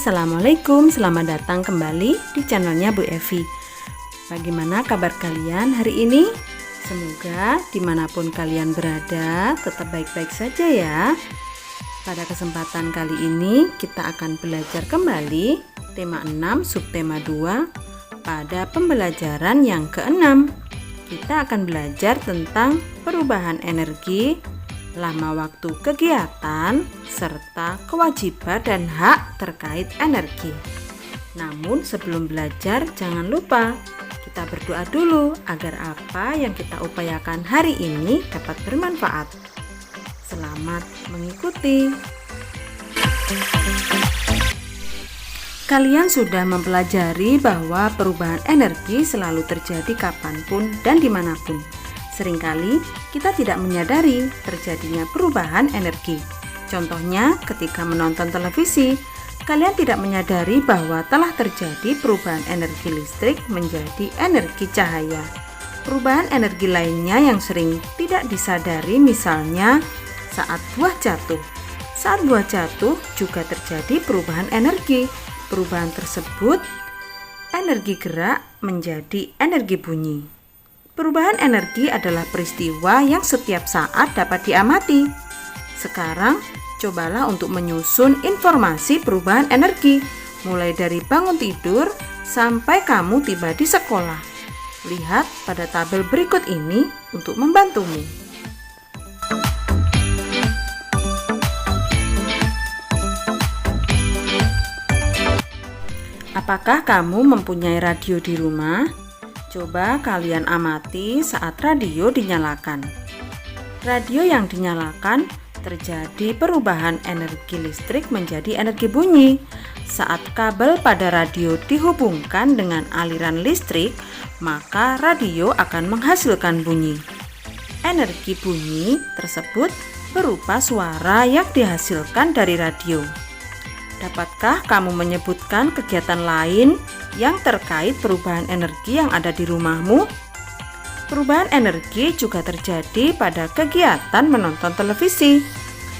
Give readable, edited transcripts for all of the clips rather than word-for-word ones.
Assalamualaikum, selamat datang kembali di channelnya Bu Evi. Bagaimana kabar kalian hari ini? Semoga dimanapun kalian berada tetap baik-baik saja ya. Pada kesempatan kali ini kita akan belajar kembali tema 6 subtema 2 pada pembelajaran yang ke-6. Kita akan belajar tentang perubahan energi, lama waktu kegiatan, serta kewajiban dan hak terkait energi. Namun sebelum belajar jangan lupa kita berdoa dulu agar apa yang kita upayakan hari ini dapat bermanfaat. Selamat mengikuti. Kalian sudah mempelajari bahwa perubahan energi selalu terjadi kapanpun dan dimanapun. Seringkali kita tidak menyadari terjadinya perubahan energi. Contohnya ketika menonton televisi, kalian tidak menyadari bahwa telah terjadi perubahan energi listrik menjadi energi cahaya. Perubahan energi lainnya yang sering tidak disadari misalnya saat buah jatuh. Saat buah jatuh juga terjadi perubahan energi. Perubahan tersebut energi gerak menjadi energi bunyi. Perubahan energi adalah peristiwa yang setiap saat dapat diamati. Sekarang, cobalah untuk menyusun informasi perubahan energi, mulai dari bangun tidur sampai kamu tiba di sekolah. Lihat pada tabel berikut ini untuk membantumu. Apakah kamu mempunyai radio di rumah? Coba kalian amati saat radio dinyalakan. Radio yang dinyalakan terjadi perubahan energi listrik menjadi energi bunyi. Saat kabel pada radio dihubungkan dengan aliran listrik, maka radio akan menghasilkan bunyi. Energi bunyi tersebut berupa suara yang dihasilkan dari radio. Dapatkah kamu menyebutkan kegiatan lain yang terkait perubahan energi yang ada di rumahmu? Perubahan energi juga terjadi pada kegiatan menonton televisi,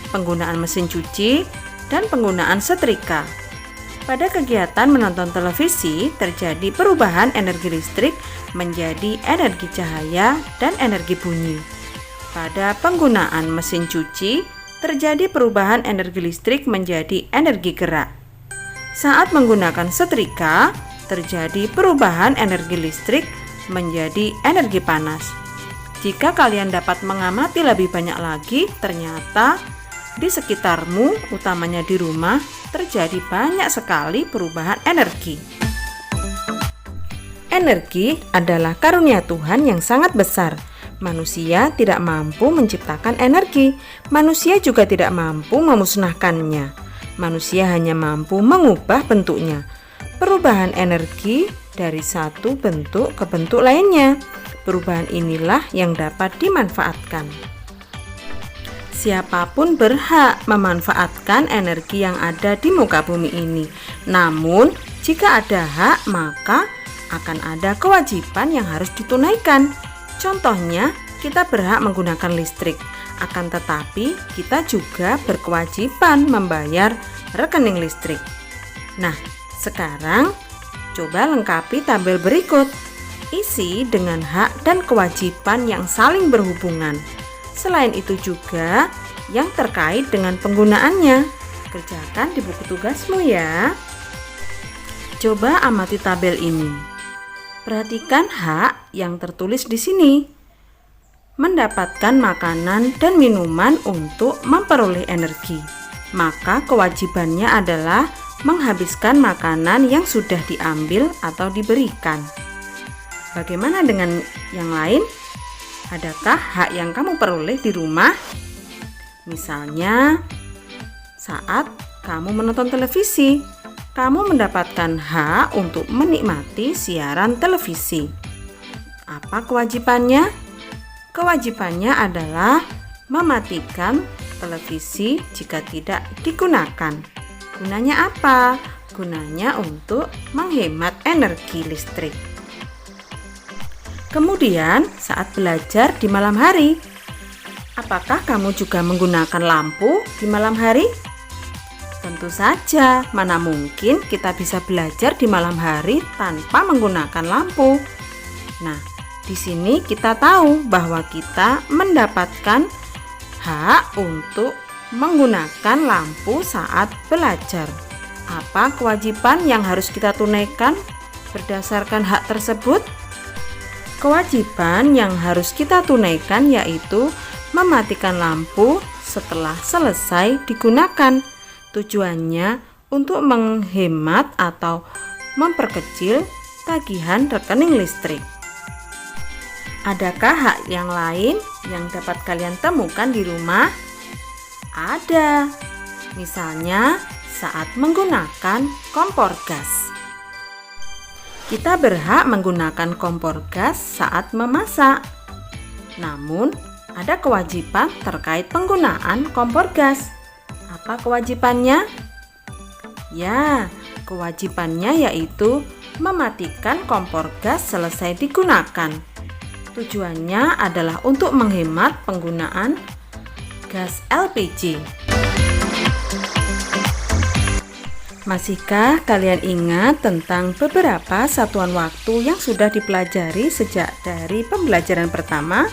penggunaan mesin cuci, dan penggunaan setrika. Pada kegiatan menonton televisi terjadi perubahan energi listrik menjadi energi cahaya dan energi bunyi. Pada penggunaan mesin cuci terjadi perubahan energi listrik menjadi energi gerak. Saat menggunakan setrika, terjadi perubahan energi listrik menjadi energi panas. Jika kalian dapat mengamati lebih banyak lagi, ternyata di sekitarmu, utamanya di rumah, terjadi banyak sekali perubahan energi. Energi adalah karunia Tuhan yang sangat besar. Manusia tidak mampu menciptakan energi. Manusia juga tidak mampu memusnahkannya. Manusia hanya mampu mengubah bentuknya. Perubahan energi dari satu bentuk ke bentuk lainnya. Perubahan inilah yang dapat dimanfaatkan. Siapapun berhak memanfaatkan energi yang ada di muka bumi ini. Namun, jika ada hak, maka akan ada kewajiban yang harus ditunaikan. Contohnya, kita berhak menggunakan listrik, akan tetapi kita juga berkewajiban membayar rekening listrik. Nah, sekarang coba lengkapi tabel berikut. Isi dengan hak dan kewajiban yang saling berhubungan. Selain itu juga yang terkait dengan penggunaannya. Kerjakan di buku tugasmu ya. Coba amati tabel ini. Perhatikan hak yang tertulis di sini. Mendapatkan makanan dan minuman untuk memperoleh energi. Maka kewajibannya adalah menghabiskan makanan yang sudah diambil atau diberikan. Bagaimana dengan yang lain? Adakah hak yang kamu peroleh di rumah? Misalnya, saat kamu menonton televisi, kamu mendapatkan hak untuk menikmati siaran televisi. Apa kewajibannya? Kewajibannya adalah mematikan televisi jika tidak digunakan. Gunanya apa? Gunanya untuk menghemat energi listrik. Kemudian, saat belajar di malam hari, apakah kamu juga menggunakan lampu di malam hari? Tentu saja, mana mungkin kita bisa belajar di malam hari tanpa menggunakan lampu. Nah, di sini kita tahu bahwa kita mendapatkan hak untuk menggunakan lampu saat belajar. Apa kewajiban yang harus kita tunaikan berdasarkan hak tersebut? Kewajiban yang harus kita tunaikan yaitu mematikan lampu setelah selesai digunakan. Tujuannya untuk menghemat atau memperkecil tagihan rekening listrik. Adakah hak yang lain yang dapat kalian temukan di rumah? Ada. Misalnya saat menggunakan kompor gas. Kita berhak menggunakan kompor gas saat memasak. Namun, ada kewajiban terkait penggunaan kompor gas. Apa kewajibannya? Ya, kewajibannya yaitu mematikan kompor gas selesai digunakan. Tujuannya adalah untuk menghemat penggunaan gas LPG. Masihkah kalian ingat tentang beberapa satuan waktu yang sudah dipelajari sejak dari pembelajaran pertama?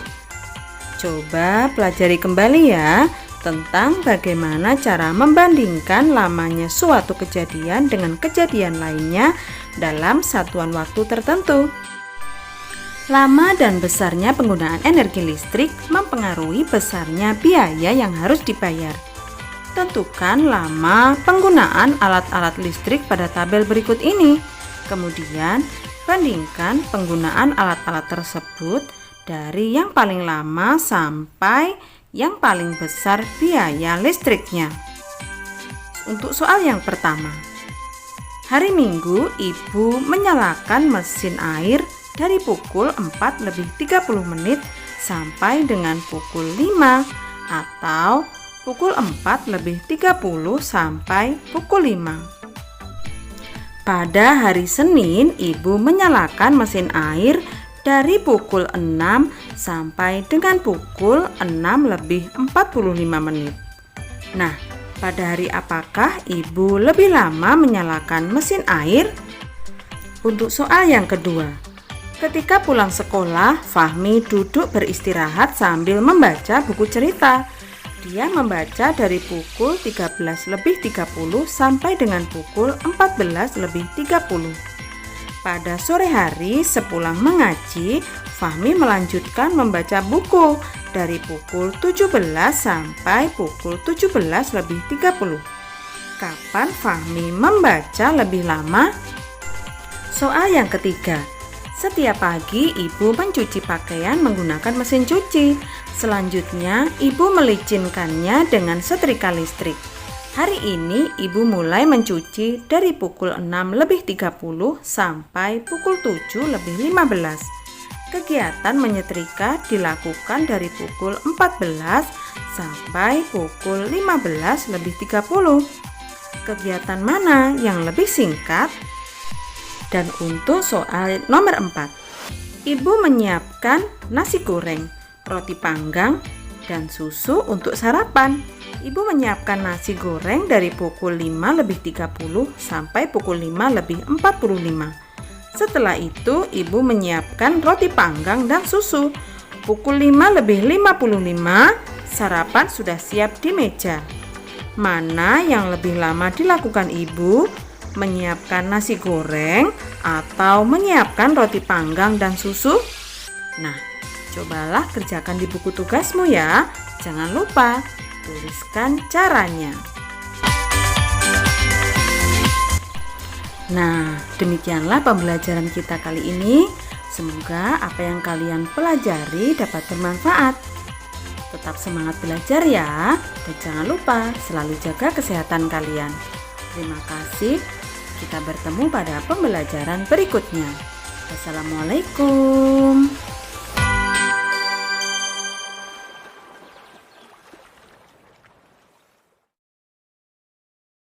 Coba pelajari kembali ya tentang bagaimana cara membandingkan lamanya suatu kejadian dengan kejadian lainnya dalam satuan waktu tertentu. Lama dan besarnya penggunaan energi listrik mempengaruhi besarnya biaya yang harus dibayar. Tentukan lama penggunaan alat-alat listrik pada tabel berikut ini. Kemudian, bandingkan penggunaan alat-alat tersebut dari yang paling lama sampai yang paling besar biaya listriknya. Untuk soal yang pertama, hari Minggu ibu menyalakan mesin air dari pukul 4:30 sampai dengan pukul 5 atau pukul 4:30 sampai pukul 5. Pada hari Senin ibu menyalakan mesin air dari pukul 6 sampai dengan pukul 6:45. Nah, pada hari apakah ibu lebih lama menyalakan mesin air? Untuk soal yang kedua, ketika pulang sekolah, Fahmi duduk beristirahat sambil membaca buku cerita. Dia membaca dari pukul 13:30 sampai dengan pukul 14:30. Pada sore hari sepulang mengaji, Fahmi melanjutkan membaca buku dari pukul 17 sampai pukul 17:30. Kapan Fahmi membaca lebih lama? Soal yang ketiga, setiap pagi ibu mencuci pakaian menggunakan mesin cuci. Selanjutnya, ibu melicinkannya dengan setrika listrik. Hari ini ibu mulai mencuci dari pukul 6:30 sampai pukul 7:15. Kegiatan menyetrika dilakukan dari pukul 14 sampai pukul 15:30. Kegiatan mana yang lebih singkat? Dan untuk soal nomor 4, ibu menyiapkan nasi goreng, roti panggang, dan susu untuk sarapan. Ibu menyiapkan nasi goreng dari pukul 5:30 sampai pukul 5:45. Setelah itu, ibu menyiapkan roti panggang dan susu. Pukul 5:55, sarapan sudah siap di meja. Mana yang lebih lama dilakukan ibu? Menyiapkan nasi goreng atau menyiapkan roti panggang dan susu? Nah, cobalah kerjakan di buku tugasmu ya. Jangan lupa tuliskan caranya. Nah, demikianlah pembelajaran kita kali ini. Semoga apa yang kalian pelajari dapat bermanfaat. Tetap semangat belajar ya, dan jangan lupa selalu jaga kesehatan kalian. Terima kasih. Kita bertemu pada pembelajaran berikutnya. Wassalamualaikum.